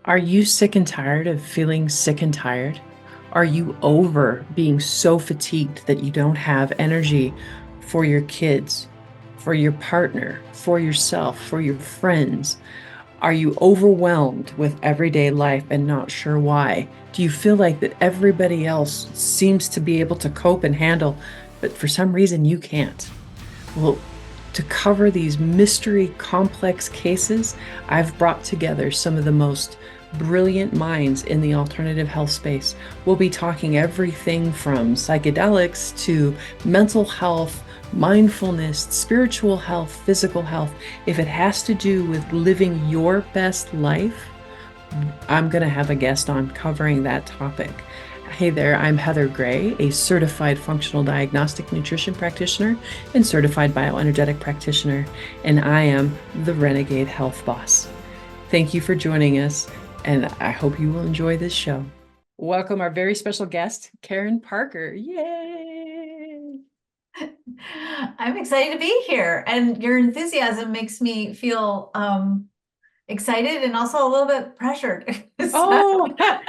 Are you sick and tired of feeling sick and tired? Are you over being so fatigued that you don't have energy for your kids, for your partner, for yourself, for your friends? Are you overwhelmed with everyday life and not sure why? Do you feel like that everybody else seems to be able to cope and handle, but for some reason you can't? Well, to cover these mystery complex cases, I've brought together some of the most brilliant minds in the alternative health space. We'll be talking everything from psychedelics to mental health, mindfulness, spiritual health, physical health. If it has to do with living your best life, I'm going to have a guest on covering that topic. Hey there, I'm Heather Gray, a certified functional diagnostic nutrition practitioner and certified bioenergetic practitioner, and I am the Renegade Health Boss. Thank you for joining us, and I hope you will enjoy this show. Welcome our very special guest, Karen Parker. Yay! I'm excited to be here, and your enthusiasm makes me feel excited and also a little bit pressured. So, Oh,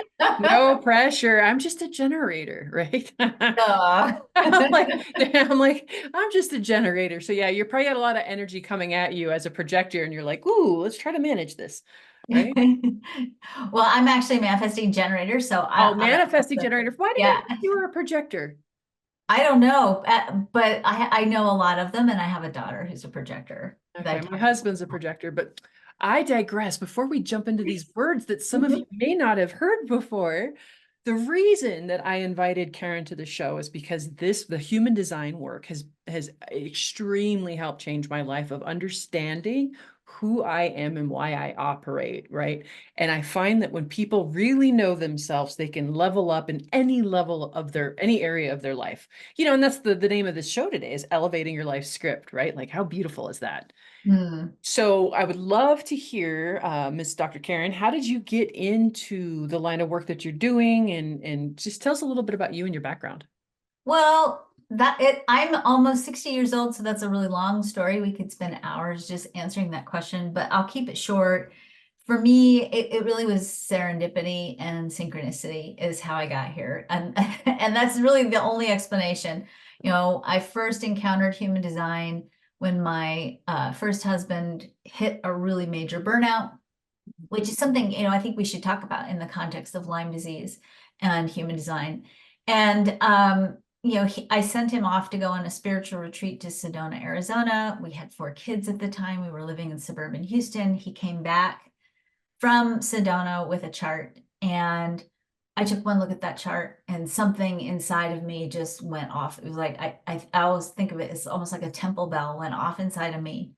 no pressure. I'm just a generator, right? uh, I'm just a generator. So yeah, you probably got a lot of energy coming at you as a projector, and you're like, ooh, let's try to manage this, right? well, I'm actually a manifesting generator, so Oh, I don't know. manifesting generator. Why did I Yeah, think you were a projector? I don't know, but I know a lot of them, and I have a daughter who's a projector that I Okay, my talk husband's a projector, but I digress. Before we jump into these words that some of you to. may not have heard before, the reason that I invited Karen to the show is because the human design work has extremely helped change my life of understanding who I am and why I operate, right? And I find that when people really know themselves, they can level up in any level of any area of their life. And that's the name of this show today is elevating your life script, right? Like how beautiful is that? Hmm. So I would love to hear, Miss Dr. Karen, how did you get into the line of work that you're doing, and just tell us a little bit about you and your background. Well, I'm almost 60 years old, so that's a really long story. We could spend hours just answering that question, but I'll keep it short. For me, it really was serendipity and synchronicity is how I got here. And and that's really the only explanation. I first encountered human design when my first husband hit a really major burnout, which is something, I think we should talk about in the context of Lyme disease and human design. And I sent him off to go on a spiritual retreat to Sedona, Arizona. We had 4 kids at the time. We were living in suburban Houston. He came back from Sedona with a chart, and I took one look at that chart, and something inside of me just went off. It was like I always think of it as almost like a temple bell went off inside of me,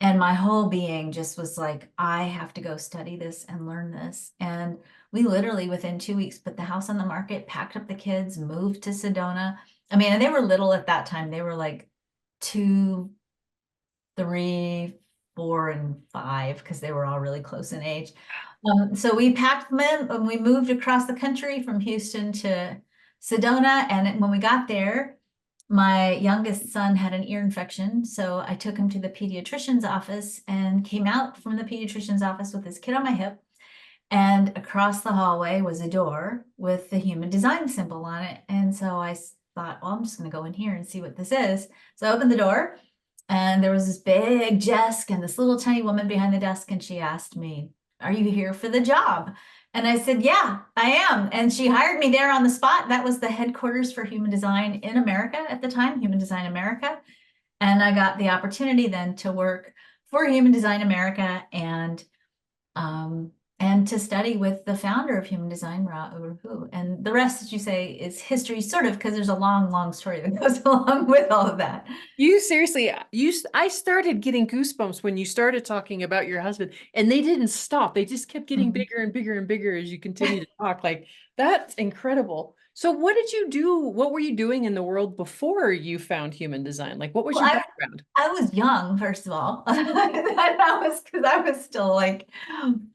and my whole being just was like, I have to go study this and learn this. And we literally within 2 weeks put the house on the market, packed up the kids, moved to Sedona. I mean, and they were little at that time. They were like 2, 3, 4, and 5 because they were all really close in age. So we packed them in and we moved across the country from Houston to Sedona. And when we got there, my youngest son had an ear infection. So I took him to the pediatrician's office and came out from the pediatrician's office with his kid on my hip. And across the hallway was a door with the human design symbol on it. And so I thought, well, I'm just going to go in here and see what this is. So I opened the door, and there was this big desk and this little tiny woman behind the desk. And she asked me, are you here for the job? And I said, yeah, I am. And she hired me there on the spot. That was the headquarters for human design in America at the time, Human Design America. And I got the opportunity then to work for Human Design America um, and to study with the founder of Human Design, Ra Uru. And the rest, as you say, is history, sort of, because there's a long, long story that goes along with all of that. You seriously, I started getting goosebumps when you started talking about your husband, and they didn't stop. They just kept getting Mhm. bigger and bigger and bigger as you continue to talk. Like, that's incredible. So what did you do? What were you doing in the world before you found human design? Like, what was Well, your I background? I was young, first of all. That was because I was still like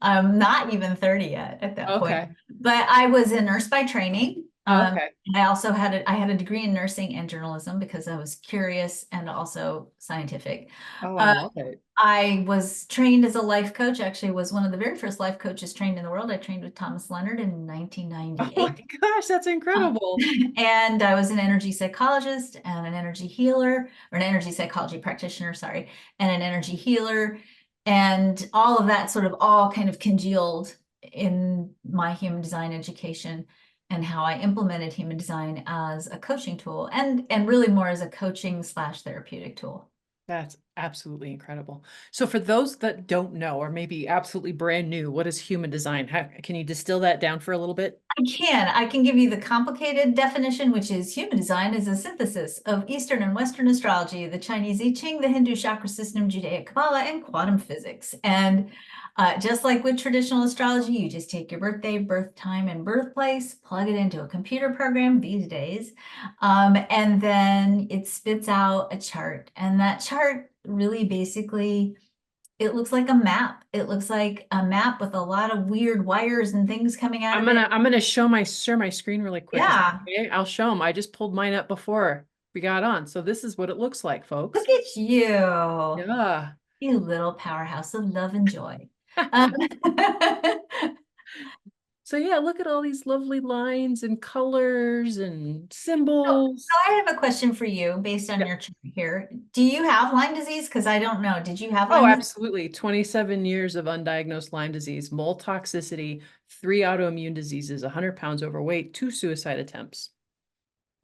not even 30 yet at that point. Okay. But I was a nurse by training. Okay. I also I had a degree in nursing and journalism because I was curious and also scientific. Oh, I Uh, love it. I was trained as a life coach, actually was one of the very first life coaches trained in the world. I trained with Thomas Leonard in Oh my 1998. gosh, that's Um, incredible. and I was an energy psychologist and an energy healer, or an energy psychology practitioner, sorry, and an energy healer. And all of that sort of all kind of congealed in my human design education and how I implemented human design as a coaching tool and really more as a coaching slash therapeutic tool. That's absolutely incredible. So for those that don't know, or maybe absolutely brand new, what is human design? Can you distill that down for a little bit? I can give you the complicated definition, which is human design is a synthesis of Eastern and Western astrology, the Chinese I Ching, the Hindu chakra system, Judaic Kabbalah, and quantum physics. And just like with traditional astrology, you just take your birthday, birth time, and birthplace, plug it into a computer program these days, and then it spits out a chart. And that chart really basically it looks like a map. It looks like a map with a lot of weird wires and things coming out I'm of it. gonna I'm gonna share my screen really quick. Is that Yeah, okay? I'll show them. I just pulled mine up before we got on. So this is what it looks like, look folks. at you, Yeah. you little powerhouse of love and joy. Um, So yeah, look at all these lovely lines and colors and so symbols. I have a question for you based on Yeah. your chart here. Do you have Lyme disease? Because I don't know. Did you have Oh, Lyme disease? absolutely. 27 years of undiagnosed Lyme disease, mold toxicity, 3 autoimmune diseases, 100 pounds overweight, 2 suicide attempts.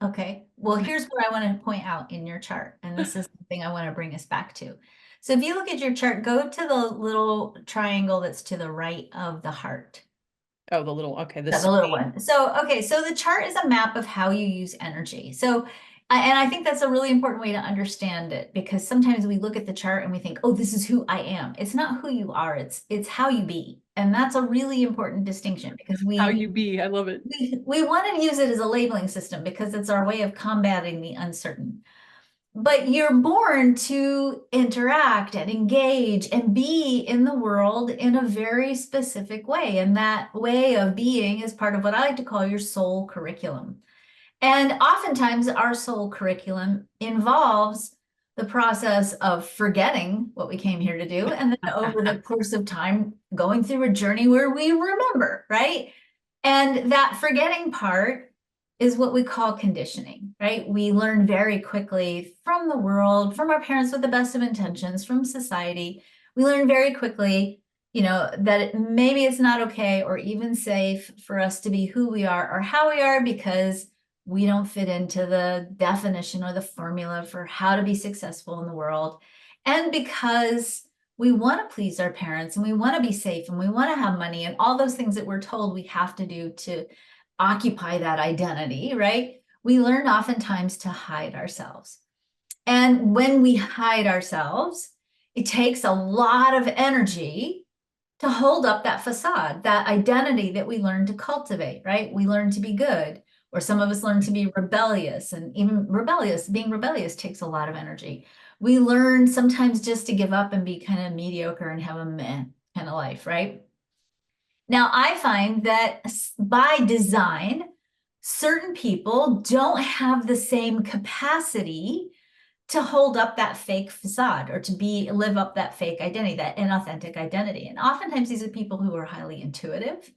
Okay. Well, here's what I want to point out in your chart, and this is something I want to bring us back to. So if you look at your chart, go to the little triangle that's to the right of the heart. Oh, the little, okay, the Yeah, the little spleen. one. So, okay, so the chart is a map of how you use energy. So, and I think that's a really important way to understand it because sometimes we look at the chart and we think, oh, this is who I am. It's not who you are, it's how you be. And that's a really important distinction because How you be. I love it. we want to use it as a labeling system because it's our way of combating the uncertain. But you're born to interact and engage and be in the world in a very specific way. And that way of being is part of what I like to call your soul curriculum. And oftentimes, our soul curriculum involves the process of forgetting what we came here to do. And then over the course of time, going through a journey where we remember, right? And that forgetting part is what we call conditioning, right? We learn very quickly from the world, from our parents with the best of intentions, from society. We learn very quickly, that maybe it's not okay or even safe for us to be who we are or how we are because we don't fit into the definition or the formula for how to be successful in the world. And because we want to please our parents and we want to be safe and we want to have money and all those things that we're told we have to do to occupy that identity, right? We learn oftentimes to hide ourselves. And when we hide ourselves, it takes a lot of energy to hold up that facade, that identity that we learn to cultivate, right? We learn to be good, or some of us learn to be rebellious, and even being rebellious takes a lot of energy. We learn sometimes just to give up and be kind of mediocre and have a meh kind of life, right? Now, I find that by design, certain people don't have the same capacity to hold up that fake facade or to live up that fake identity, that inauthentic identity. And oftentimes these are people who are highly intuitive.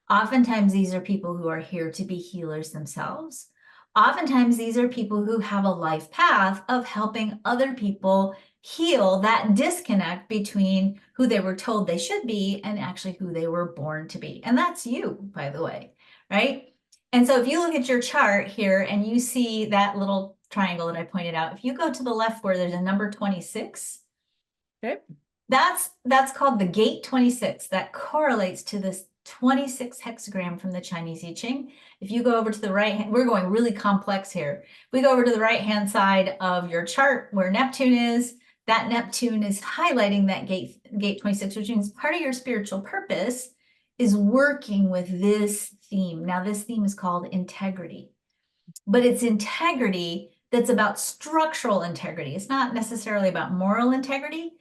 Oftentimes these are people who are here to be healers themselves. Oftentimes these are people who have a life path of helping other people heal that disconnect between who they were told they should be and actually who they were born to be. And that's you, by the way, right? And so if you look at your chart here and you see that little triangle that I pointed out, if you go to the left where there's a number 26, Okay. that's called the gate 26. That correlates to this 26 hexagram from the Chinese I Ching. If you go over to the right, we're going really complex here. If we go over to the right-hand side of your chart where Neptune is, that Neptune is highlighting that gate 26, which means part of your spiritual purpose is working with this theme. Now, this theme is called integrity, but it's integrity that's about structural integrity. It's not necessarily about moral integrity.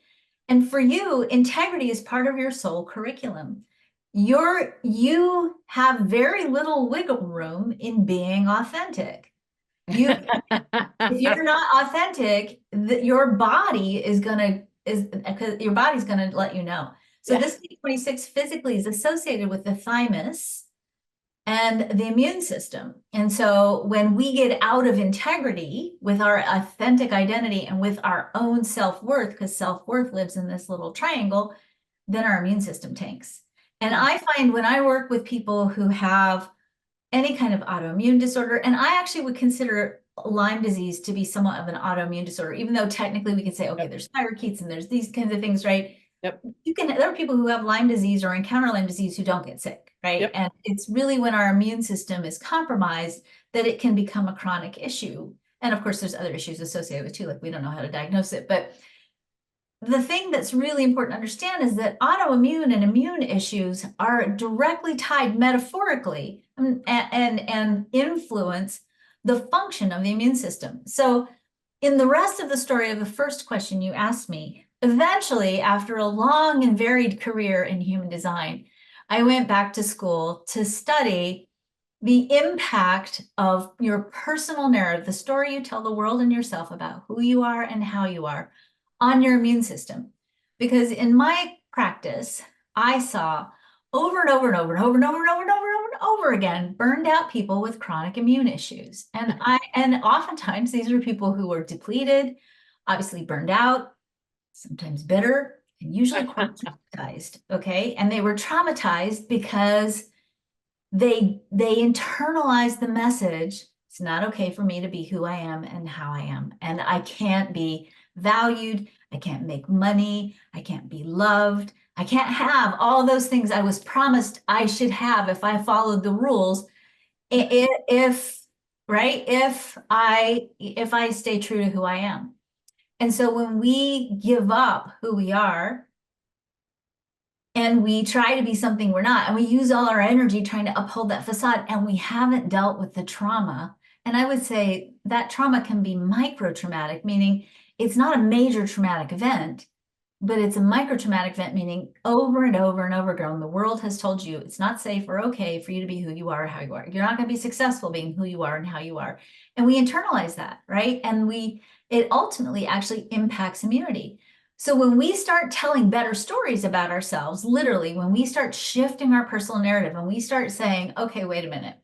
And for you, integrity is part of your soul curriculum. you have very little wiggle room in being authentic. You If you're not authentic, your body is gonna is because your body's gonna let you know. So Yeah. this P26 physically is associated with the thymus and the immune system. And so when we get out of integrity with our authentic identity and with our own self-worth, because self-worth lives in this little triangle, then our immune system tanks. And I find when I work with people who have any kind of autoimmune disorder, and I actually would consider Lyme disease to be somewhat of an autoimmune disorder, even though technically we could say, okay, Yep. there's spirochetes and there's these kinds of things, right? Yep. There are people who have Lyme disease or encounter Lyme disease who don't get sick, right? Yep. And it's really when our immune system is compromised that it can become a chronic issue. And of course, there's other issues associated with it too, like we don't know how to diagnose it. But the thing that's really important to understand is that autoimmune and immune issues are directly tied metaphorically and influence the function of the immune system. So in the rest of the story of the first question you asked me, eventually, after a long and varied career in human design, I went back to school to study the impact of your personal narrative, the story you tell the world and yourself about who you are and how you are on your immune system. Because in my practice, I saw over and over and over and over and over and over and over and over and over again burned out people with chronic immune issues. And oftentimes these are people who were depleted, obviously burned out, sometimes bitter, and usually quite traumatized. Okay. And they were traumatized because they internalize the message. It's not okay for me to be who I am and how I am, and I can't be valued, I can't make money, I can't be loved, I can't have all those things I was promised I should have if I followed the rules. If right, if I stay true to who I am. And so when we give up who we are and we try to be something we're not, and we use all our energy trying to uphold that facade, and we haven't dealt with the trauma. And I would say that trauma can be micro traumatic, meaning it's not a major traumatic event, but it's a micro traumatic event, meaning over and over and over again, the world has told you it's not safe or okay for you to be who you are or how you are. You're not going to be successful being who you are and how you are. And we internalize that, right? And it ultimately actually impacts immunity. So when we start telling better stories about ourselves, literally, when we start shifting our personal narrative and we start saying, okay, wait a minute,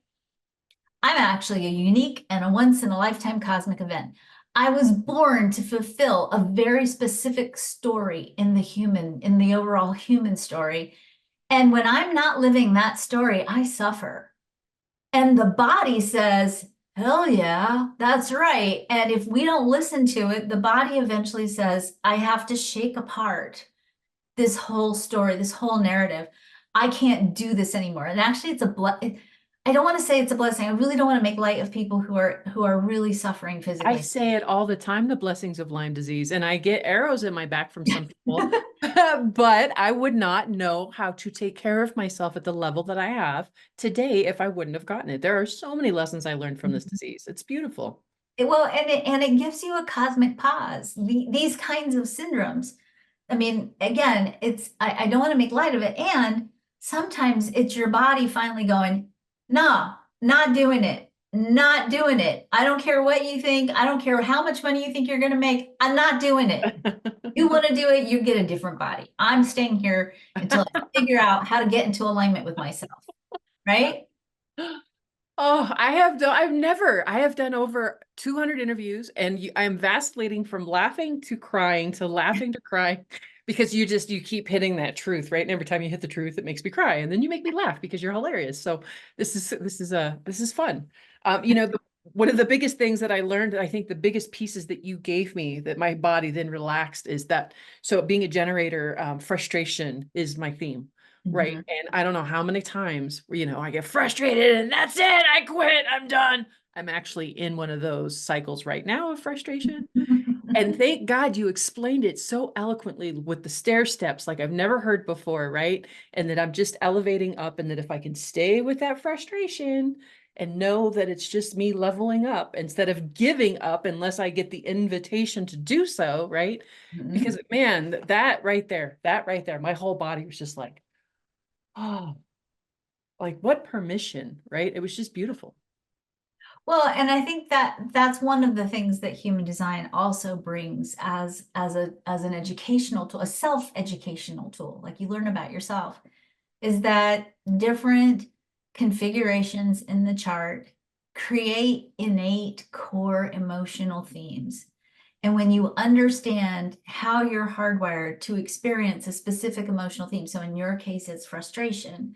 I'm actually a unique and a once in a lifetime cosmic event. I was born to fulfill a very specific story in the overall human story. And when I'm not living that story, I suffer. And the body says, hell yeah, that's right. And if we don't listen to it, the body eventually says, I have to shake apart this whole story, this whole narrative. I can't do this anymore. And actually, I don't want to say it's a blessing. I really don't want to make light of people who are really suffering I physically. say it all the time, the blessings of Lyme disease, and I get arrows in my back from some people, but I would not know how to take care of myself at the level that I have today if I wouldn't have gotten it. There are so many lessons I learned from this disease. It's beautiful. And it gives you a cosmic pause. These kinds of syndromes. I mean, again, I don't want to make light of it. And sometimes it's your body finally going, no, not doing it, not doing it. I don't care what you think. I don't care how much money you think you're going to make. I'm not doing it. You want to do it, you get a different body. I'm staying here until I figure out how to get into alignment with myself. Right? Oh, I have done over 200 interviews, and I'm vacillating from laughing to crying to laughing to crying because you keep hitting that truth, right? And every time you hit the truth, it makes me cry, and then you make me laugh because you're hilarious. So this is fun. One of the biggest things that I learned, I think the biggest pieces that you gave me that my body then relaxed is that, so being a generator, frustration is my theme. Right. Mhm. And I don't know how many times, I get frustrated and that's it. I quit. I'm done. I'm actually in one of those cycles right now of frustration. And thank God you explained it so eloquently with the stair steps, like I've never heard before. Right. And that I'm just elevating up, and that if I can stay with that frustration and know that it's just me leveling up instead of giving up unless I get the invitation to do so. Right. Mhm. Because man, that right there, my whole body was just like, Oh, like what permission, right? It was just beautiful. Well, and I think that that's one of the things that human design also brings as an educational tool, a self-educational tool, like you learn about yourself, is that different configurations in the chart create innate core emotional themes. And when you understand how you're hardwired to experience a specific emotional theme, so in your case, it's frustration,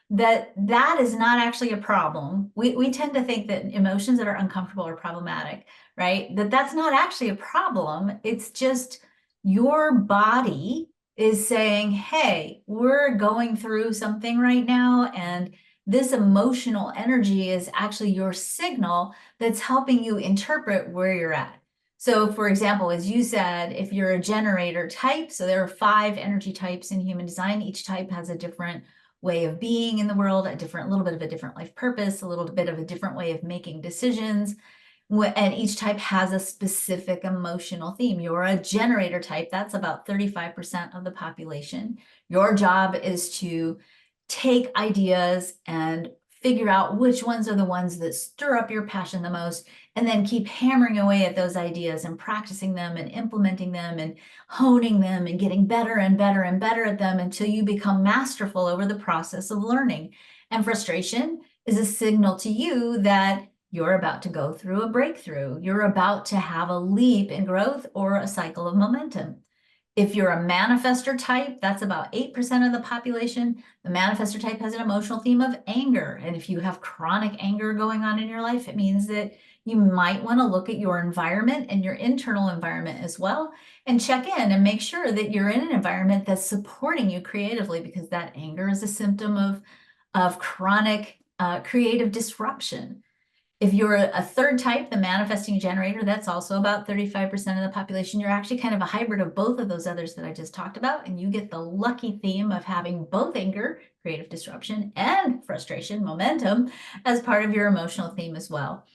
that is not actually a problem. We tend to think that emotions that are uncomfortable are problematic, right? That's not actually a problem. It's just your body is saying, hey, we're going through something right now, and this emotional energy is actually your signal that's helping you interpret where you're at. So, for example, as you said, if you're a generator type, so there are 5 energy types in human design, each type has a different way of being in the world, little bit of a different life purpose, a little bit of a different way of making decisions. And each type has a specific emotional theme. You're a generator type, that's about 35% of the population. Your job is to take ideas and figure out which ones are the ones that stir up your passion the most, and then keep hammering away at those ideas and practicing them and implementing them and honing them and getting better and better and better at them until you become masterful over the process of learning. And frustration is a signal to you that you're about to go through a breakthrough. You're about to have a leap in growth or a cycle of momentum. If you're a manifestor type, that's about 8% of the population. The manifestor type has an emotional theme of anger. And if you have chronic anger going on in your life, it means that you might want to look at your environment and your internal environment as well, and check in and make sure that you're in an environment that's supporting you creatively, because that anger is a symptom of chronic creative disruption. If you're a third type, the manifesting generator, that's also about 35% of the population. You're actually kind of a hybrid of both of those others that I just talked about, and you get the lucky theme of having both anger, creative disruption, and frustration, momentum, as part of your emotional theme as well.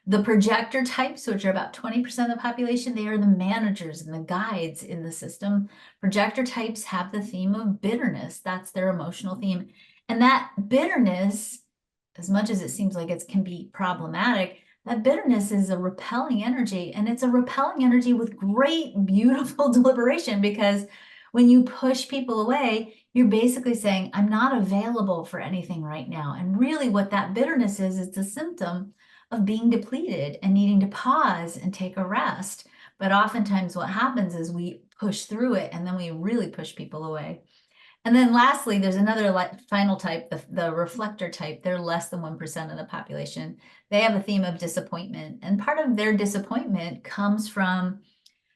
The projector types, which are about 20% of the population, they are the managers and the guides in the system. Projector types have the theme of bitterness. That's their emotional theme. And that bitterness, as much as it seems like it can be problematic, that bitterness is a repelling energy, and it's a repelling energy with great, beautiful deliberation, because when you push people away, you're basically saying, I'm not available for anything right now. And really what that bitterness is, it's a symptom of being depleted and needing to pause and take a rest. But oftentimes what happens is we push through it, and then we really push people away. And then lastly, there's another final type, the reflector type. They're less than 1% of the population. They have a theme of disappointment. And part of their disappointment comes from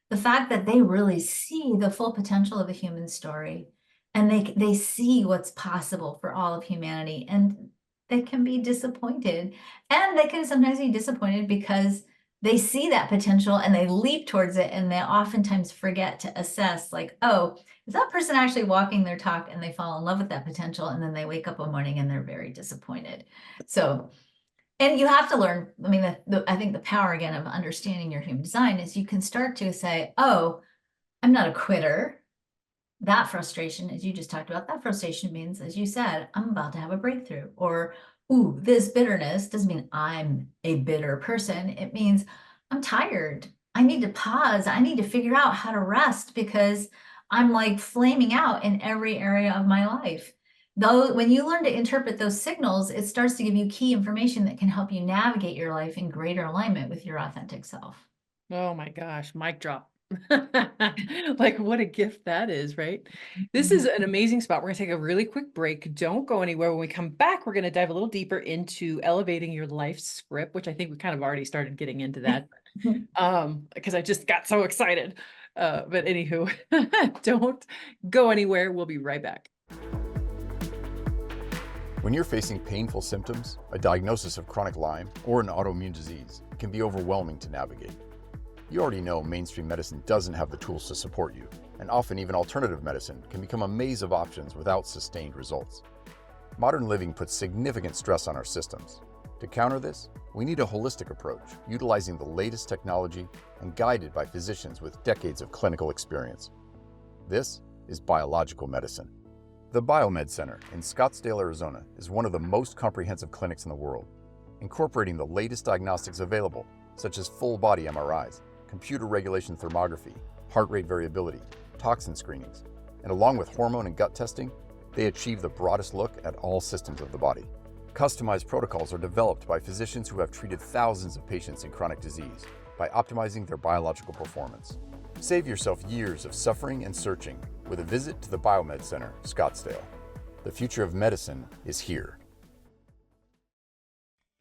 the fact that they really see the full potential of a human story. And they see what's possible for all of humanity. And they can be disappointed. And they can sometimes be disappointed because they see that potential and they leap towards it, and they oftentimes forget to assess, like, oh, is that person actually walking their talk, and they fall in love with that potential, and then they wake up one morning and they're very disappointed. So, and you have to learn, I mean, I think the power again of understanding your human design is you can start to say, oh, I'm not a quitter. That frustration, as you just talked about, that frustration means, as you said, I'm about to have a breakthrough. Or, ooh, this bitterness doesn't mean I'm a bitter person. It means I'm tired. I need to pause. I need to figure out how to rest, because I'm like flaming out in every area of my life. Though, when you learn to interpret those signals, it starts to give you key information that can help you navigate your life in greater alignment with your authentic self. Oh my gosh, mic drop. Like what a gift that is, right? This is an amazing spot. We're going to take a really quick break. Don't go anywhere. When we come back, we're going to dive a little deeper into elevating your life script, which I think we kind of already started getting into that. Because I just got so excited. But anywho, don't go anywhere. We'll be right back. When you're facing painful symptoms, a diagnosis of chronic Lyme, or an autoimmune disease, it can be overwhelming to navigate. You already know mainstream medicine doesn't have the tools to support you, and often even alternative medicine can become a maze of options without sustained results. Modern living puts significant stress on our systems. To counter this, we need a holistic approach, utilizing the latest technology and guided by physicians with decades of clinical experience. This is biological medicine. The Biomed Center in Scottsdale, Arizona is one of the most comprehensive clinics in the world, incorporating the latest diagnostics available, such as full-body MRIs, computer regulation thermography, heart rate variability, toxin screenings, and along with hormone and gut testing, they achieve the broadest look at all systems of the body. Customized protocols are developed by physicians who have treated thousands of patients in chronic disease by optimizing their biological performance. Save yourself years of suffering and searching with a visit to the Biomed Center, Scottsdale. The future of medicine is here.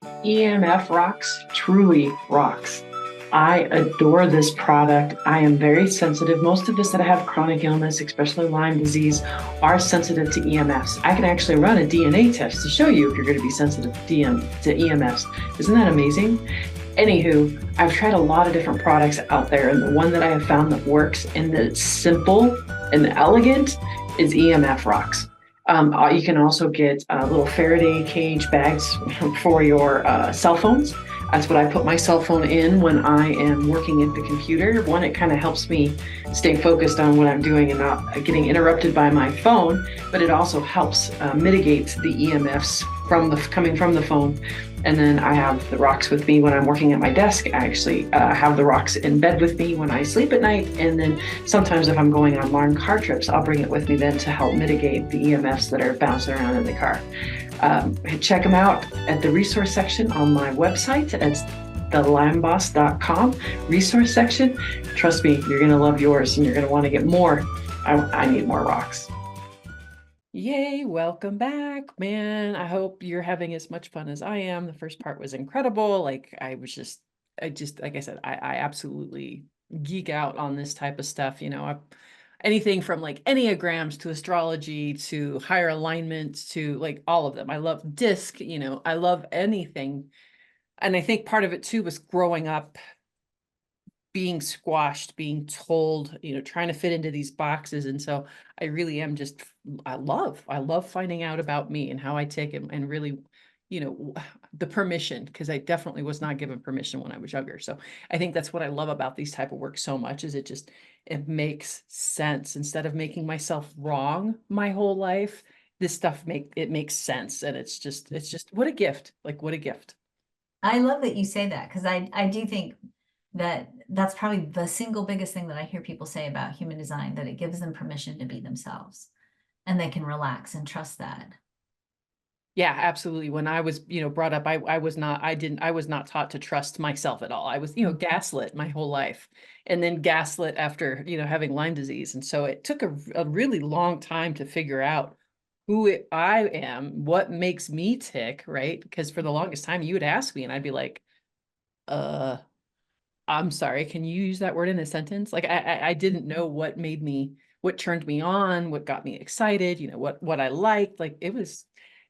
EMF rocks, truly rocks. I adore this product. I am very sensitive. Most of us that have chronic illness, especially Lyme disease, are sensitive to EMFs. I can actually run a DNA test to show you if you're going to be sensitive to EMFs. Isn't that amazing? Anywho, I've tried a lot of different products out there, and the one that I have found that works and that's simple and elegant is EMF rocks. You can also get little Faraday cage bags for your cell phones. That's what I put my cell phone in when I am working at the computer. One, it kind of helps me stay focused on what I'm doing and not getting interrupted by my phone, but it also helps mitigate the EMFs coming from the phone. And then I have the rocks with me when I'm working at my desk. I actually have the rocks in bed with me when I sleep at night. And then sometimes if I'm going on long car trips, I'll bring it with me then to help mitigate the EMFs that are bouncing around in the car. Check them out at the resource section on my website. It's thelymeboss.com resource section. Trust me, you're going to love yours and you're going to want to get more. I need more rocks. Yay, welcome back, man. I hope you're having as much fun as I am. The first part was incredible. Like like I said, I absolutely geek out on this type of stuff. Anything from like enneagrams to astrology to higher alignment to like all of them. I love disc, I love anything. And I think part of it too was growing up being squashed, being told, trying to fit into these boxes. And so I really am I love finding out about me and how I take it and really, the permission, because I definitely was not given permission when I was younger. So I think that's what I love about these type of work so much is it makes sense. Instead of making myself wrong my whole life, this stuff makes sense. And it's just what a gift, like what a gift. I love that you say that, because I do think that's probably the single biggest thing that I hear people say about human design, that it gives them permission to be themselves and they can relax and trust that. Yeah, absolutely. When I was, brought up, I was not taught to trust myself at all. I was, gaslit my whole life, and then gaslit after, having Lyme disease. And so it took a really long time to figure out who I am, what makes me tick, right? Because for the longest time you would ask me and I'd be like, I'm sorry, can you use that word in a sentence? Like I didn't know what turned me on, what got me excited, what I liked. Like it was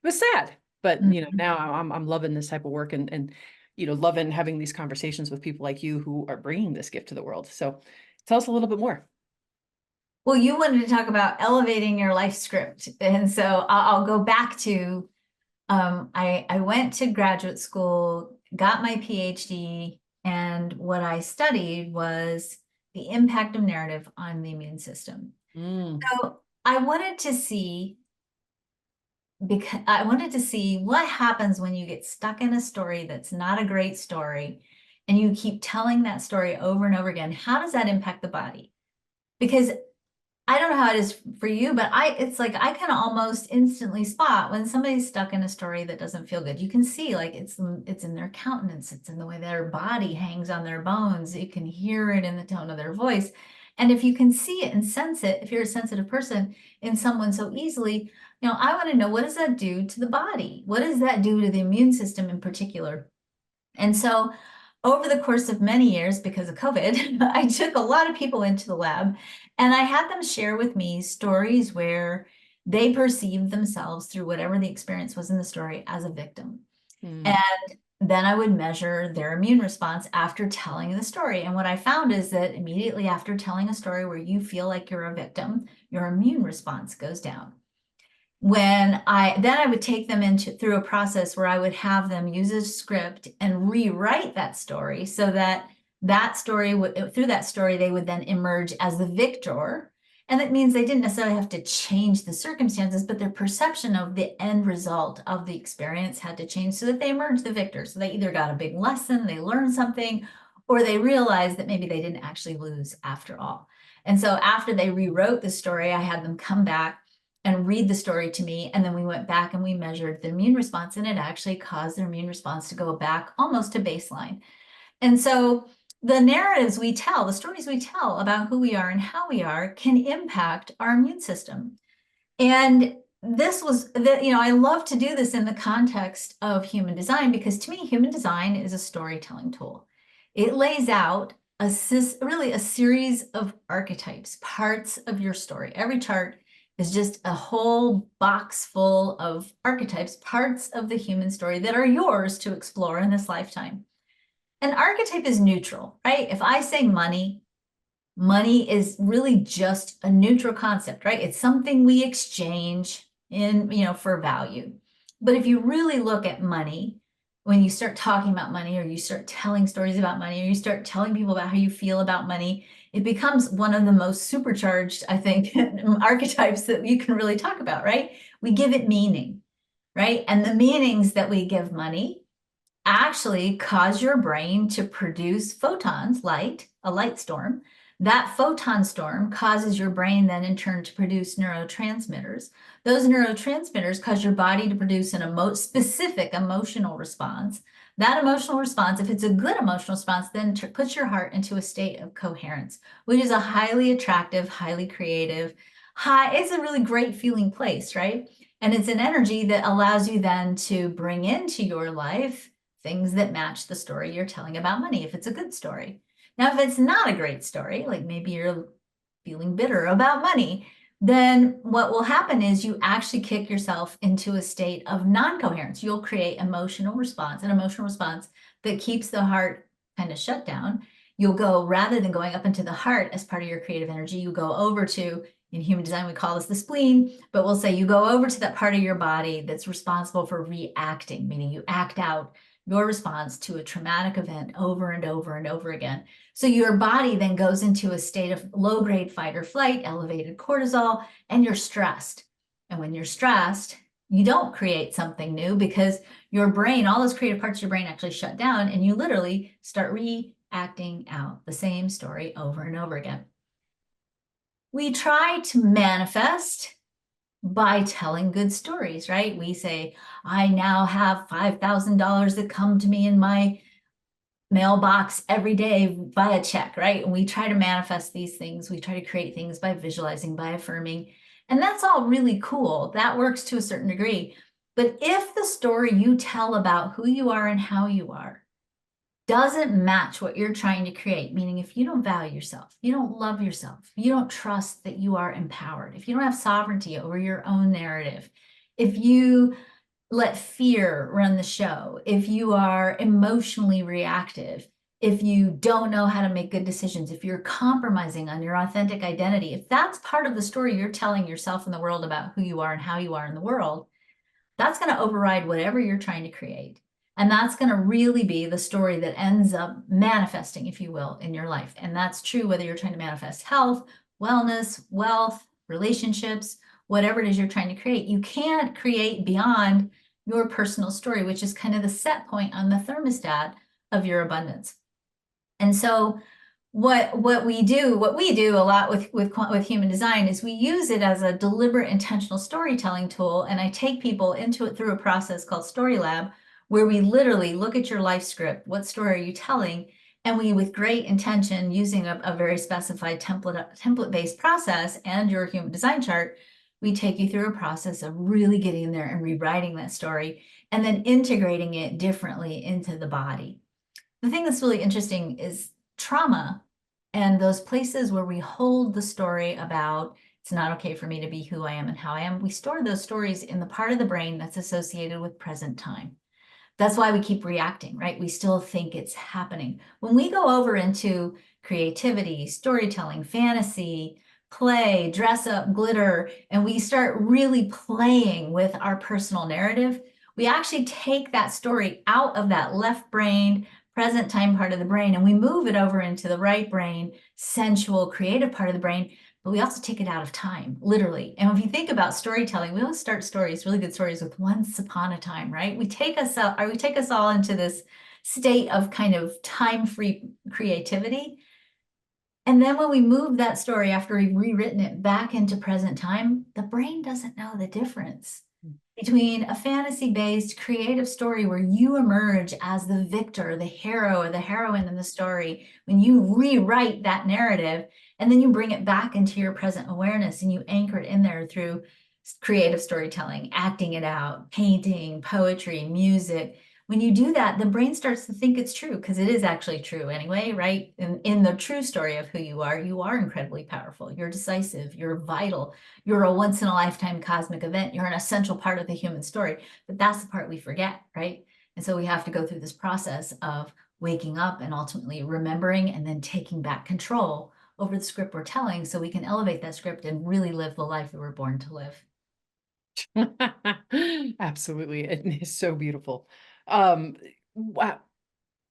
sad. But now I'm loving this type of work and loving having these conversations with people like you who are bringing this gift to the world. So tell us a little bit more. Well, you wanted to talk about elevating your life script. And so I'll go back to, I went to graduate school, got my PhD, and what I studied was the impact of narrative on the immune system. So I wanted to see what happens when you get stuck in a story that's not a great story and you keep telling that story over and over again. How does that impact the body? Because I don't know how it is for you, but it's like I can almost instantly spot when somebody's stuck in a story that doesn't feel good. You can see like it's in their countenance, it's in the way their body hangs on their bones. You can hear it in the tone of their voice. And if you can see it and sense it, if you're a sensitive person in someone so easily, I want to know, what does that do to the body? What does that do to the immune system in particular? And so over the course of many years, because of COVID, I took a lot of people into the lab and I had them share with me stories where they perceived themselves through whatever the experience was in the story as a victim. And then I would measure their immune response after telling the story. And what I found is that immediately after telling a story where you feel like you're a victim, your immune response goes down. Then I would take them through a process where I would have them use a script and rewrite that story so that through that story, they would then emerge as the victor. And that means they didn't necessarily have to change the circumstances, but their perception of the end result of the experience had to change so that they emerged the victor. So they either got a big lesson, they learned something, or they realized that maybe they didn't actually lose after all. And so after they rewrote the story, I had them come back and read the story to me. And then we went back and we measured the immune response, and it actually caused their immune response to go back almost to baseline. And so the narratives we tell, the stories we tell about who we are and how we are can impact our immune system. And this was I love to do this in the context of human design, because to me, human design is a storytelling tool. It lays out really a series of archetypes, parts of your story. Every chart is just a whole box full of archetypes, parts of the human story that are yours to explore in this lifetime. An archetype is neutral, right? If I say money, money is really just a neutral concept, right? It's something we exchange for value. But if you really look at money, when you start talking about money, or you start telling stories about money, or you start telling people about how you feel about money, it becomes one of the most supercharged, I think, archetypes that you can really talk about, right? We give it meaning, right? And the meanings that we give money actually cause your brain to produce photons, a light storm. That photon storm causes your brain then in turn to produce neurotransmitters. Those neurotransmitters cause your body to produce an specific emotional response. That emotional response, if it's a good emotional response, then puts your heart into a state of coherence, which is a highly attractive, highly creative, it's a really great feeling place, right? And it's an energy that allows you then to bring into your life things that match the story you're telling about money, if it's a good story. Now, if it's not a great story, like maybe you're feeling bitter about money, then what will happen is you actually kick yourself into a state of non-coherence. You'll create an emotional response that keeps the heart kind of shut down. You'll go, rather than going up into the heart as part of your creative energy, you go over to, in human design, we call this the spleen, but we'll say you go over to that part of your body that's responsible for reacting, meaning you act out your response to a traumatic event over and over and over again. So your body then goes into a state of low-grade fight or flight, elevated cortisol, and you're stressed. And when you're stressed, you don't create something new, because your brain, all those creative parts of your brain actually shut down, and you literally start reacting out the same story over and over again. We try to manifest by telling good stories, right? We say, I now have $5,000 that come to me in my mailbox every day via check, right? And we try to manifest these things. We try to create things by visualizing, by affirming. And that's all really cool. That works to a certain degree. But if the story you tell about who you are and how you are doesn't match what you're trying to create, meaning if you don't value yourself, you don't love yourself, you don't trust that you are empowered, if you don't have sovereignty over your own narrative, if you let fear run the show, if you are emotionally reactive, if you don't know how to make good decisions, if you're compromising on your authentic identity, if that's part of the story you're telling yourself in the world about who you are and how you are in the world, that's going to override whatever you're trying to create. And that's going to really be the story that ends up manifesting, if you will, in your life. And that's true whether you're trying to manifest health, wellness, wealth, relationships, whatever it is you're trying to create. You can't create beyond your personal story, which is kind of the set point on the thermostat of your abundance. And so what we do a lot with human design is we use it as a deliberate, intentional storytelling tool. And I take people into it through a process called Story Lab, where we literally look at your life script. What story are you telling? And we, with great intention, using a very specified template-based process and your human design chart, we take you through a process of really getting in there and rewriting that story and then integrating it differently into the body. The thing that's really interesting is trauma and those places where we hold the story about it's not okay for me to be who I am and how I am. We store those stories in the part of the brain that's associated with present time. That's why we keep reacting, right? We still think it's happening. When we go over into creativity, storytelling, fantasy, play, dress up, glitter, and we start really playing with our personal narrative, we actually take that story out of that left brain, present time part of the brain, and we move it over into the right brain, sensual, creative part of the brain, but we also take it out of time, literally. And if you think about storytelling, we always start stories, really good stories, with once upon a time, right? We take us out, or we take us all into this state of kind of time-free creativity. And then when we move that story after we've rewritten it back into present time, the brain doesn't know the difference between a fantasy-based creative story where you emerge as the victor, the hero, or the heroine in the story, when you rewrite that narrative, and then you bring it back into your present awareness and you anchor it in there through creative storytelling, acting it out, painting, poetry, music. When you do that, the brain starts to think it's true, because it is actually true anyway, right? In the true story of who you are incredibly powerful. You're decisive, you're vital, you're a once in a lifetime cosmic event, you're an essential part of the human story. But that's the part we forget, right? And so we have to go through this process of waking up and ultimately remembering and then taking back control over the script we're telling, so we can elevate that script and really live the life we were born to live. Absolutely. It is so beautiful. Wow.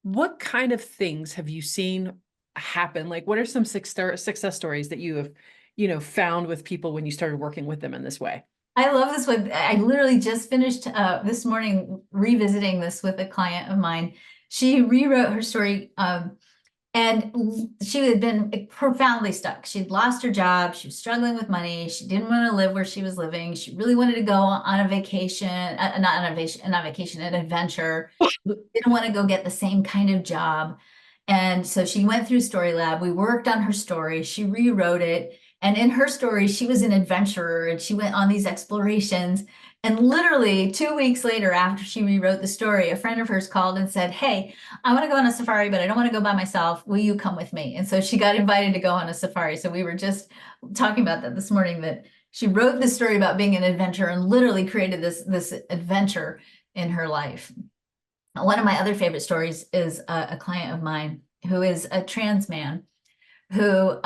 What kind of things have you seen happen? Like, what are some success stories that you have, found with people when you started working with them in this way? I love this one. I literally just finished this morning revisiting this with a client of mine. She rewrote her story, and she had been profoundly stuck. She'd lost her job. She was struggling with money. She didn't want to live where she was living. She really wanted to go on a vacation, not vacation, an adventure. Didn't want to go get the same kind of job. And so she went through Story Lab. We worked on her story. She rewrote it. And in her story, she was an adventurer and she went on these explorations. And literally 2 weeks later, after she rewrote the story, a friend of hers called and said, "Hey, I want to go on a safari, but I don't want to go by myself. Will you come with me?" And so she got invited to go on a safari. So we were just talking about that this morning, that she wrote this story about being an adventurer and literally created this adventure in her life. One of my other favorite stories is a client of mine who is a trans man who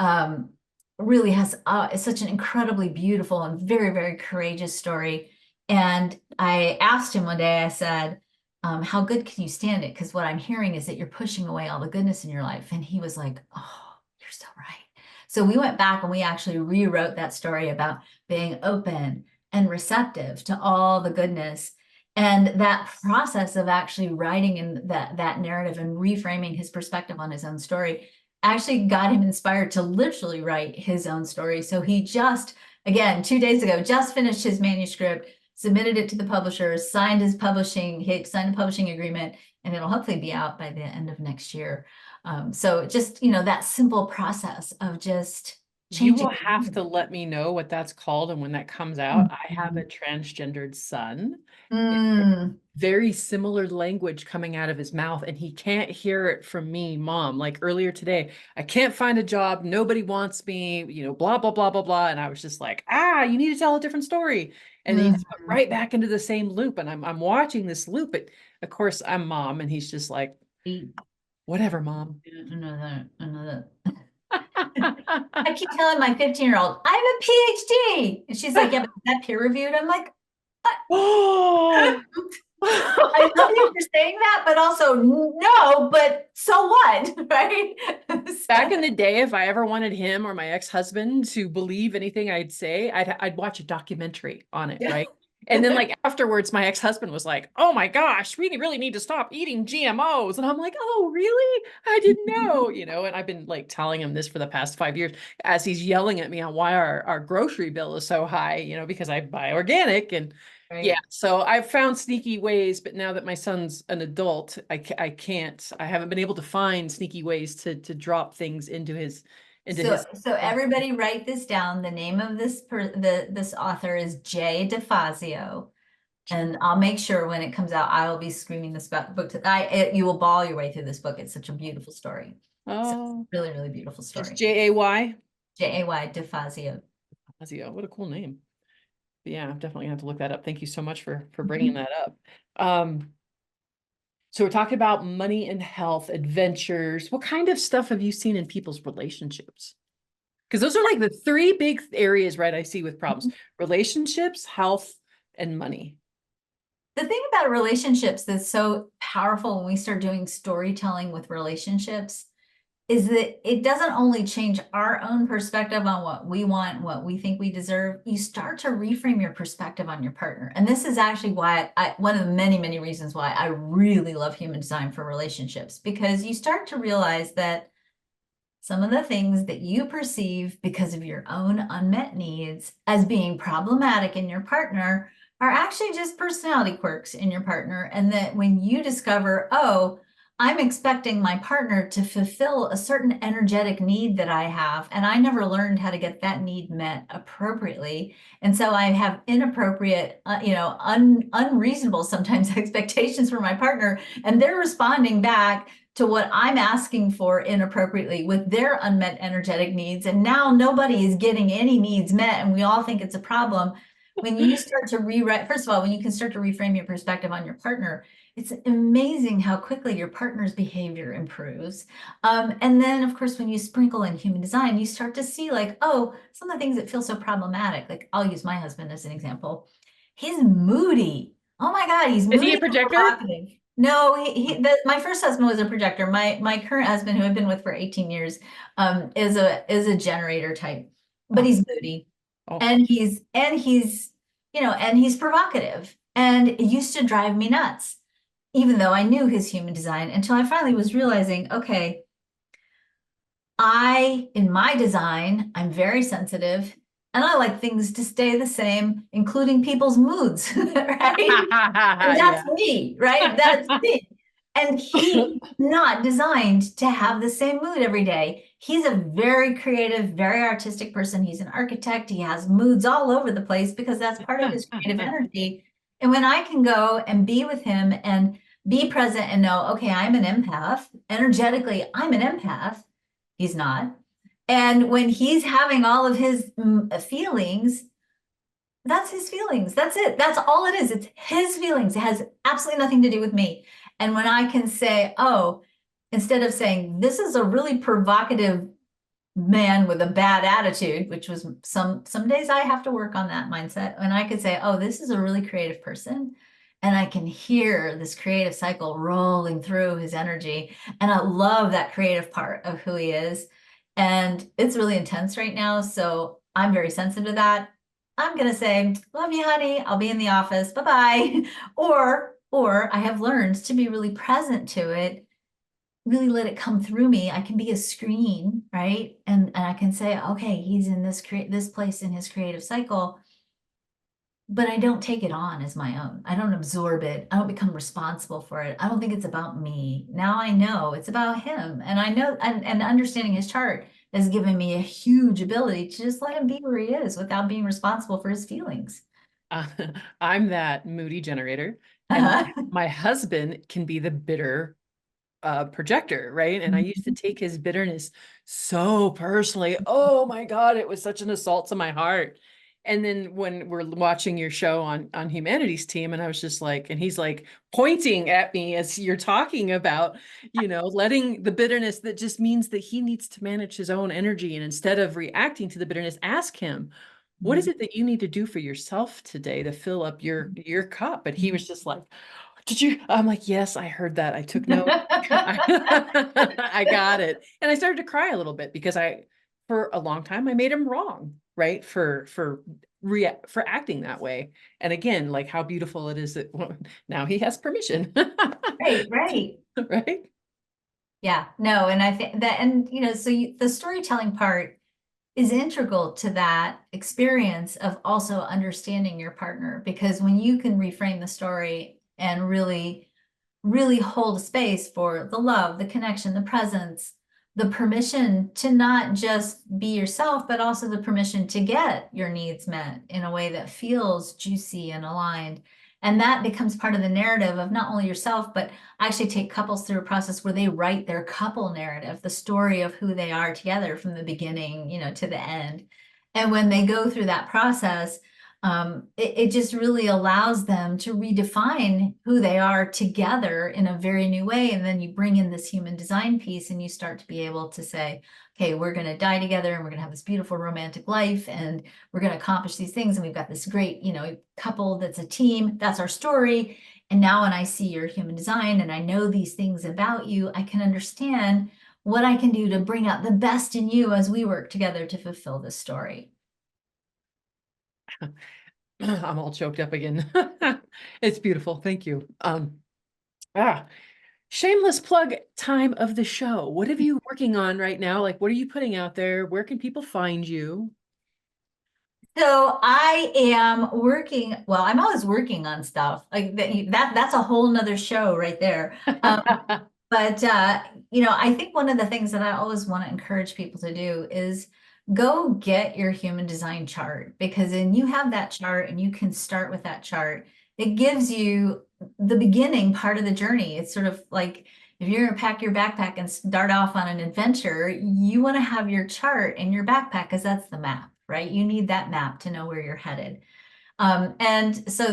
really has such an incredibly beautiful and very, very courageous story. And I asked him one day, I said, "How good can you stand it? Because what I'm hearing is that you're pushing away all the goodness in your life." And he was like, "Oh, you're so right." So we went back and we actually rewrote that story about being open and receptive to all the goodness. And that process of actually writing in that narrative and reframing his perspective on his own story actually got him inspired to literally write his own story. So he just, again, 2 days ago, just finished his manuscript, submitted it to the publishers, signed a publishing agreement, and it'll hopefully be out by the end of next year. So just, that simple process of just You changing. will have to let me know what that's called and when that comes out. I have a transgendered son. Mm. Very similar language coming out of his mouth, and he can't hear it from me, Mom. Like earlier today, I can't find a job, nobody wants me, blah blah blah blah blah. And I was just like, you need to tell a different story. And then he just went right back into the same loop. And I'm watching this loop, but of course I'm Mom, and he's just like, whatever, Mom. Another. I keep telling my 15-year-old, "I have a PhD." And she's like, "Yeah, but is that peer reviewed?" I'm like, Oh, I love you for saying that, but also no, but so what, right? back in the day, if I ever wanted him or my ex-husband to believe anything I'd say, I'd watch a documentary on it, right? And then like afterwards, my ex-husband was like, "Oh my gosh, we really need to stop eating GMOs." And I'm like, "Oh, really? I didn't know," and I've been like telling him this for the past 5 years as he's yelling at me on why our grocery bill is so high, because I buy organic. And Right. yeah, so I've found sneaky ways, but now that my son's an adult, I can't, I haven't been able to find sneaky ways to drop things into his. So everybody write this down. The name of this author is Jay DeFazio. And I'll make sure when it comes out, I will be screaming this book you will bawl your way through this book. It's such a beautiful story. Oh, really, really beautiful story. just Jay. J-A-Y DeFazio. What a cool name. But yeah, I'm definitely gonna have to look that up. Thank you so much for bringing that up. So we're talking about money and health, adventures. What kind of stuff have you seen in people's relationships? Because those are like the three big areas, right? I see with problems: relationships, health, and money. The thing about relationships that's so powerful when we start doing storytelling with relationships is that it doesn't only change our own perspective on what we want, what we think we deserve. You start to reframe your perspective on your partner. And this is actually why one of the many, many reasons why I really love human design for relationships, because you start to realize that some of the things that you perceive because of your own unmet needs as being problematic in your partner are actually just personality quirks in your partner. And that when you discover, oh, I'm expecting my partner to fulfill a certain energetic need that I have, and I never learned how to get that need met appropriately. And so I have inappropriate, unreasonable sometimes expectations for my partner, and they're responding back to what I'm asking for inappropriately with their unmet energetic needs. And now nobody is getting any needs met, and we all think it's a problem. When you start to rewrite, first of all, when you can start to reframe your perspective on your partner, it's amazing how quickly your partner's behavior improves. And then, of course, when you sprinkle in human design, you start to see like, oh, some of the things that feel so problematic. Like I'll use my husband as an example. He's moody. Oh my God, he's Is he moody a and projector? provocative. No, my first husband was a projector. My current husband, who I've been with for 18 years, is a generator type, but Oh, he's moody, oh. and he's provocative, and it used to drive me nuts, even though I knew his human design, until I finally was realizing, okay, in my design, I'm very sensitive, and I like things to stay the same, including people's moods, right? And Yeah. that's me, right? That's me. And he's not designed to have the same mood every day. He's a very creative, very artistic person. He's an architect. He has moods all over the place because that's part of his creative energy. And when I can go and be with him and be present and know, okay, I'm an empath, energetically, I'm an empath. He's not. And when he's having all of his feelings, that's his feelings. That's it. That's all it is. It's his feelings. It has absolutely nothing to do with me. And when I can say, oh, instead of saying, this is a really provocative man with a bad attitude, which was some days I have to work on that mindset. And I could say, oh, this is a really creative person. And I can hear this creative cycle rolling through his energy. And I love that creative part of who he is. And it's really intense right now. So I'm very sensitive to that. I'm going to say, love you, honey. I'll be in the office. Bye-bye. Or I have learned to be really present to it, really let it come through me. I can be a screen, right? And I can say, okay, he's in this place in his creative cycle, but I don't take it on as my own. I don't absorb it. I don't become responsible for it. I don't think it's about me. Now I know it's about him. And I know, and understanding his chart has given me a huge ability to just let him be where he is without being responsible for his feelings. Uh, I'm that moody generator, and my husband can be the bitter projector, right? And I used to take his bitterness so personally. Oh my God, it was such an assault to my heart. And then when we're watching your show on Humanity's Team, and I was just like, and he's like pointing at me as you're talking about, letting the bitterness, that just means that he needs to manage his own energy. And instead of reacting to the bitterness, ask him, what is it that you need to do for yourself today to fill up your cup? And he was just like, did you? I'm like, yes, I heard that. I took note. I got it. And I started to cry a little bit because for a long time, I made him wrong, right? For acting that way. And again, like how beautiful it is that now he has permission. Right, right. Right? Yeah, no, and I think that, and so the storytelling part is integral to that experience of also understanding your partner, because when you can reframe the story and really, really hold a space for the love, the connection, the presence, the permission to not just be yourself, but also the permission to get your needs met in a way that feels juicy and aligned. And that becomes part of the narrative of not only yourself, but I actually take couples through a process where they write their couple narrative, the story of who they are together from the beginning, to the end. And when they go through that process, it just really allows them to redefine who they are together in a very new way. And then you bring in this human design piece and you start to be able to say, okay, we're going to die together and we're going to have this beautiful romantic life and we're going to accomplish these things. And we've got this great, couple that's a team. That's our story. And now when I see your human design and I know these things about you, I can understand what I can do to bring out the best in you as we work together to fulfill this story. I'm all choked up again. It's beautiful. Thank you. Shameless plug time of the show. What are you working on right now? Like, what are you putting out there? Where can people find you? So I am working, well, I'm always working on stuff like that's a whole nother show right there. But I think one of the things that I always want to encourage people to do is go get your human design chart, because then you have that chart and you can start with that chart. It gives you the beginning part of the journey. It's sort of like if you're going to pack your backpack and start off on an adventure, you want to have your chart in your backpack because that's the map, right? You need that map to know where you're headed. And so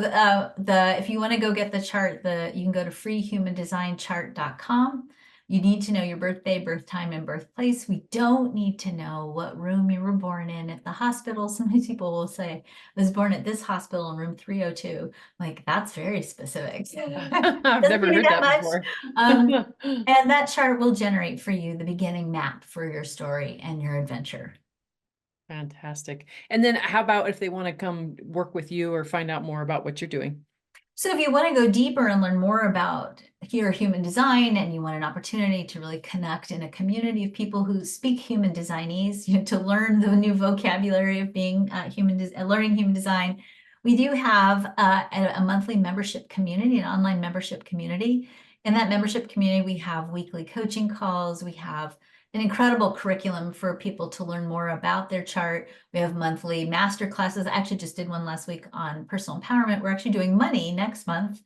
if you want to go get the chart, you can go to freehumandesignchart.com. You need to know your birthday, birth time, and birthplace. We don't need to know what room you were born in at the hospital. Sometimes people will say, I was born at this hospital in room 302. Like, that's very specific. I've never heard that before. And that chart will generate for you the beginning map for your story and your adventure. Fantastic. And then how about if they want to come work with you or find out more about what you're doing? So if you want to go deeper and learn more about your human design, and you want an opportunity to really connect in a community of people who speak human designese, to learn the new vocabulary of being learning human design, we do have a monthly membership community, an online membership community. In that membership community, we have weekly coaching calls. We have an incredible curriculum for people to learn more about their chart. We have monthly master classes. I actually just did one last week on personal empowerment. We're actually doing money next month.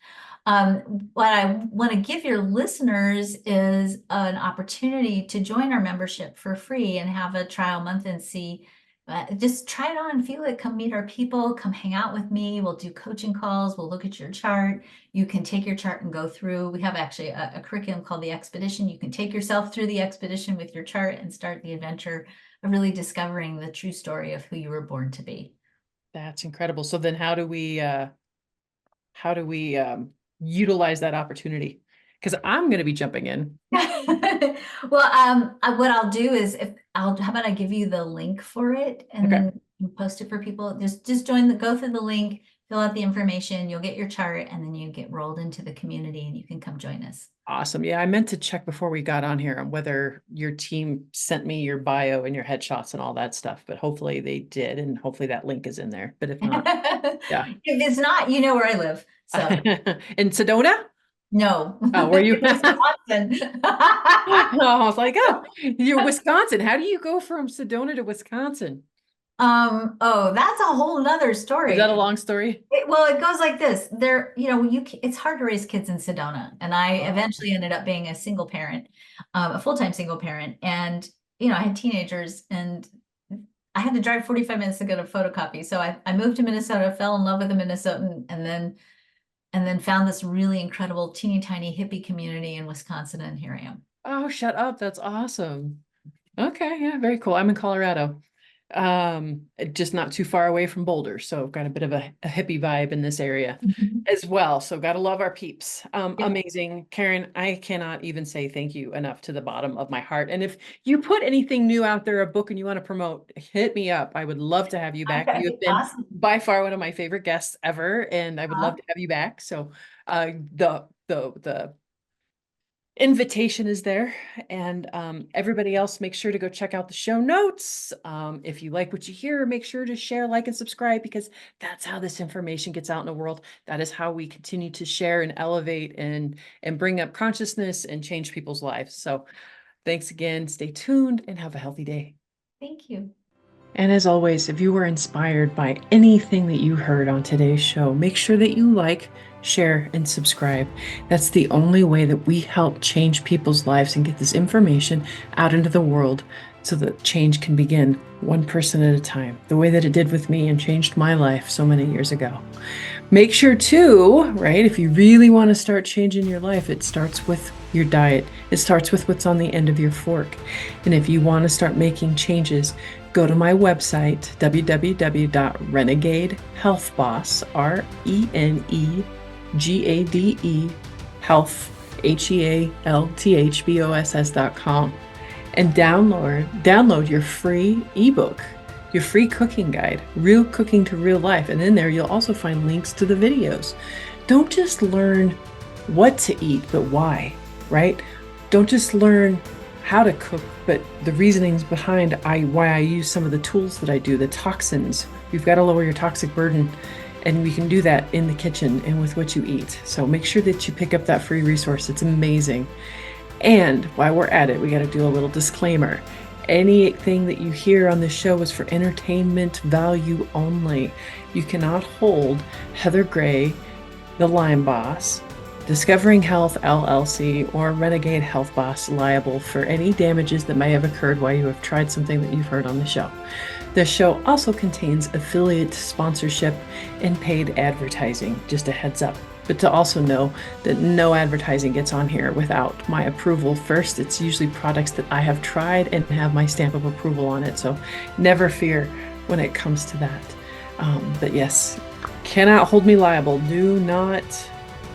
What I want to give your listeners is an opportunity to join our membership for free and have a trial month and see. Just try it on, feel it, come meet our people, come hang out with me. We'll do coaching calls. We'll look at your chart. You can take your chart and go through. We have actually a curriculum called the Expedition. You can take yourself through the expedition with your chart and start the adventure of really discovering the true story of who you were born to be. That's incredible. So then how do we utilize that opportunity? Because I'm going to be jumping in. Well, what I'll do is how about I give you the link for it, and then you post it for people. Just go through the link, fill out the information, you'll get your chart, and then you get rolled into the community and you can come join us. Awesome. Yeah, I meant to check before we got on here on whether your team sent me your bio and your headshots and all that stuff, but hopefully they did, and hopefully that link is in there. But if not, yeah. If it's not, you know where I live. So in Sedona? No. Oh, were you? Wisconsin. I was like, oh, you're Wisconsin. How do you go from Sedona to Wisconsin? Oh, that's a whole nother story. Is that a long story? Well, it goes like this. It's hard to raise kids in Sedona. And I eventually ended up being a single parent, a full-time single parent. And, I had teenagers, and I had to drive 45 minutes to go to photocopy. So I moved to Minnesota, fell in love with a Minnesotan, and then found this really incredible teeny tiny hippie community in Wisconsin. And here I am. Oh, shut up. That's awesome. Okay. Yeah, very cool. I'm in Colorado. Just not too far away from Boulder. So I've got a bit of a hippie vibe in this area as well. So gotta love our peeps. Amazing. Karen, I cannot even say thank you enough to the bottom of my heart. And if you put anything new out there, a book, and you want to promote, hit me up. I would love to have you back. You have been by far one of my favorite guests ever, and I would love to have you back. So the invitation is there, and everybody else, make sure to go check out the show notes. If you like what you hear, make sure to share, like, and subscribe, because that's how this information gets out in the world. That is how we continue to share and elevate and bring up consciousness and change people's lives. So thanks again. Stay tuned and have a healthy day. Thank you. And as always, if you were inspired by anything that you heard on today's show, make sure that you like, share, and subscribe. That's the only way that we help change people's lives and get this information out into the world so that change can begin one person at a time, the way that it did with me and changed my life so many years ago. Make sure too, right, if you really want to start changing your life, it starts with your diet. It starts with what's on the end of your fork. And if you want to start making changes, go to my website, www.renegadehealthboss, RENEGADE, health, HEALTHBOSS.com. and download your free ebook, your free cooking guide, Real Cooking to Real Life. And in there, you'll also find links to the videos. Don't just learn what to eat, but why, right? Don't just learn how to cook, but the reasonings behind why I use some of the tools that I do, the toxins. You've got to lower your toxic burden, and we can do that in the kitchen and with what you eat. So make sure that you pick up that free resource. It's amazing. And while we're at it, we got to do a little disclaimer. Anything that you hear on this show is for entertainment value only. You cannot hold Heather Gray, the Lyme Boss, Discovering Health LLC, or Renegade Health Boss liable for any damages that may have occurred while you have tried something that you've heard on the show. This show also contains affiliate sponsorship and paid advertising, just a heads up. But to also know that no advertising gets on here without my approval first. It's usually products that I have tried and have my stamp of approval on it. So never fear when it comes to that. But yes, cannot hold me liable. Do not,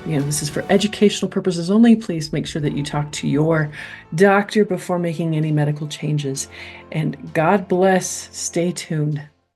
this is for educational purposes only. Please make sure that you talk to your doctor before making any medical changes. And God bless. Stay tuned.